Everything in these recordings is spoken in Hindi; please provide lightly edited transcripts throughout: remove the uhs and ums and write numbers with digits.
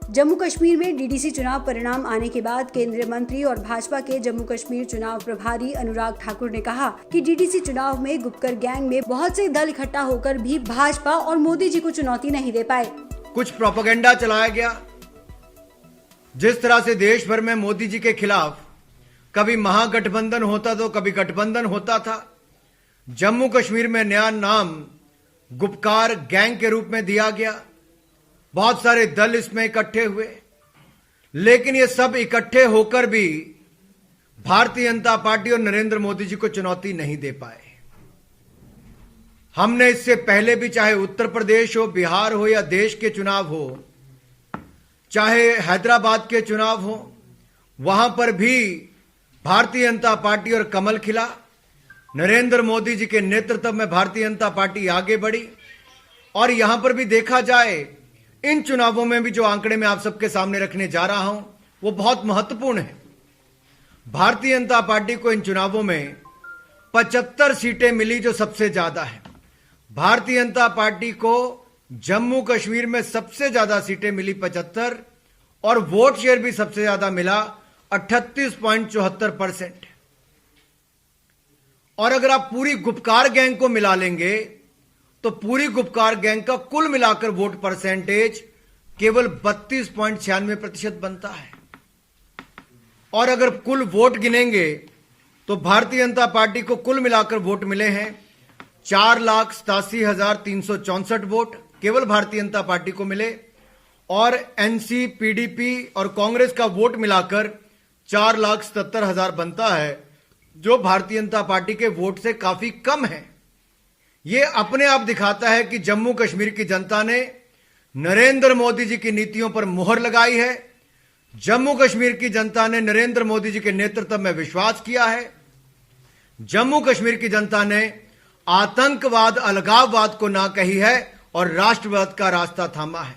जम्मू कश्मीर में डीडीसी चुनाव परिणाम आने के बाद केंद्रीय मंत्री और भाजपा के जम्मू कश्मीर चुनाव प्रभारी अनुराग ठाकुर ने कहा कि डीडीसी चुनाव में गुपकर गैंग में बहुत से दल इकट्ठा होकर भी भाजपा और मोदी जी को चुनौती नहीं दे पाए। कुछ प्रोपेगेंडा चलाया गया, जिस तरह से देश भर में मोदी जी के खिलाफ कभी महागठबंधन होता तो कभी गठबंधन होता था। जम्मू कश्मीर में नया नाम गुपकार गैंग के रूप में दिया गया। बहुत सारे दल इसमें इकट्ठे हुए, लेकिन ये सब इकट्ठे होकर भी भारतीय जनता पार्टी और नरेंद्र मोदी जी को चुनौती नहीं दे पाए। हमने इससे पहले भी, चाहे उत्तर प्रदेश हो, बिहार हो या देश के चुनाव हो, चाहे हैदराबाद के चुनाव हो, वहां पर भी भारतीय जनता पार्टी और कमल खिला। नरेंद्र मोदी जी के नेतृत्व में भारतीय जनता पार्टी आगे बढ़ी। और यहां पर भी देखा जाए, इन चुनावों में भी जो आंकड़े मैं आप सबके सामने रखने जा रहा हूं वो बहुत महत्वपूर्ण है। भारतीय जनता पार्टी को इन चुनावों में 75 सीटें मिली, जो सबसे ज्यादा है। भारतीय जनता पार्टी को जम्मू कश्मीर में सबसे ज्यादा सीटें मिली 75, और वोट शेयर भी सबसे ज्यादा मिला 38.74%। और अगर आप पूरी गुपकार गैंग को मिला लेंगे तो पूरी गुपकार गैंग का कुल मिलाकर वोट परसेंटेज केवल 32.96% बनता है। और अगर कुल वोट गिनेंगे तो भारतीय जनता पार्टी को कुल मिलाकर वोट मिले हैं 4,87,364 वोट केवल भारतीय जनता पार्टी को मिले। और एनसी, पीडीपी और कांग्रेस का वोट मिलाकर 4,77,000 बनता है, जो भारतीय जनता पार्टी के वोट से काफी कम है। यह अपने आप दिखाता है कि जम्मू कश्मीर की जनता ने नरेंद्र मोदी जी की नीतियों पर मुहर लगाई है। जम्मू कश्मीर की जनता ने नरेंद्र मोदी जी के नेतृत्व में विश्वास किया है। जम्मू कश्मीर की जनता ने आतंकवाद, अलगाववाद को ना कही है और राष्ट्रवाद का रास्ता थामा है।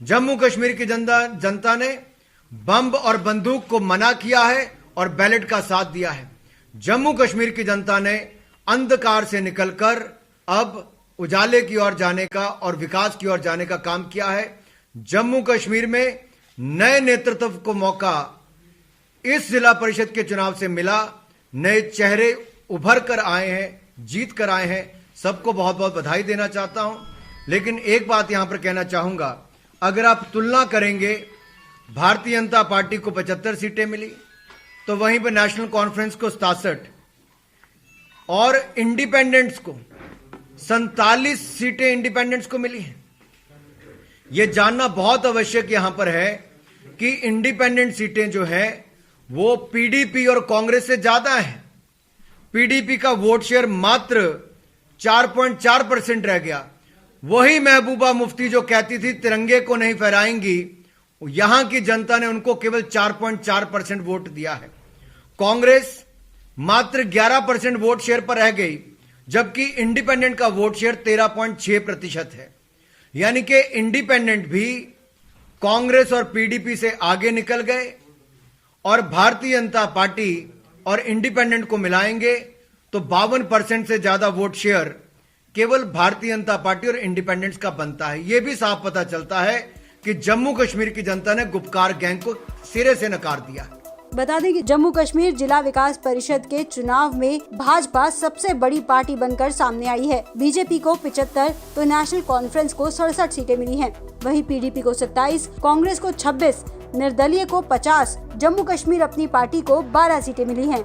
जम्मू कश्मीर की जनता ने बम और बंदूक को मना किया है और बैलेट का साथ दिया है। जम्मू कश्मीर की जनता ने अंधकार से निकलकर अब उजाले की ओर जाने का और विकास की ओर जाने का काम किया है। जम्मू कश्मीर में नए नेतृत्व को मौका इस जिला परिषद के चुनाव से मिला। नए चेहरे उभर कर आए हैं, जीत कर आए हैं। सबको बहुत बहुत बधाई देना चाहता हूं। लेकिन एक बात यहां पर कहना चाहूंगा, अगर आप तुलना करेंगे, भारतीय जनता पार्टी को 75 सीटें मिली, तो वहीं पर नेशनल कॉन्फ्रेंस को 67 और इंडिपेंडेंट्स को 47 सीटें इंडिपेंडेंट्स को मिली हैं। यह जानना बहुत आवश्यक यहां पर है कि इंडिपेंडेंट सीटें जो है वो पीडीपी और कांग्रेस से ज्यादा है। पीडीपी का वोट शेयर मात्र 4.4% रह गया। वही महबूबा मुफ्ती जो कहती थी तिरंगे को नहीं फहराएंगी, यहां की जनता ने उनको केवल 4.4% वोट दिया है। कांग्रेस मात्र 11% वोट शेयर पर रह गई, जबकि इंडिपेंडेंट का वोट शेयर 13.6% है। यानी कि इंडिपेंडेंट भी कांग्रेस और पीडीपी से आगे निकल गए। और भारतीय जनता पार्टी और इंडिपेंडेंट को मिलाएंगे तो 52% से ज्यादा वोट शेयर केवल भारतीय जनता पार्टी और इंडिपेंडेंट्स का बनता है। यह भी साफ पता चलता है कि जम्मू कश्मीर की जनता ने गुपकार गैंग को सिरे से नकार दिया। बता दें कि जम्मू कश्मीर जिला विकास परिषद के चुनाव में भाजपा सबसे बड़ी पार्टी बनकर सामने आई है। बीजेपी को 75 तो नेशनल कॉन्फ्रेंस को 67 सीटें मिली हैं। वहीं पीडीपी को 27, कांग्रेस को 26, निर्दलीय को 50, जम्मू कश्मीर अपनी पार्टी को 12 सीटें मिली हैं।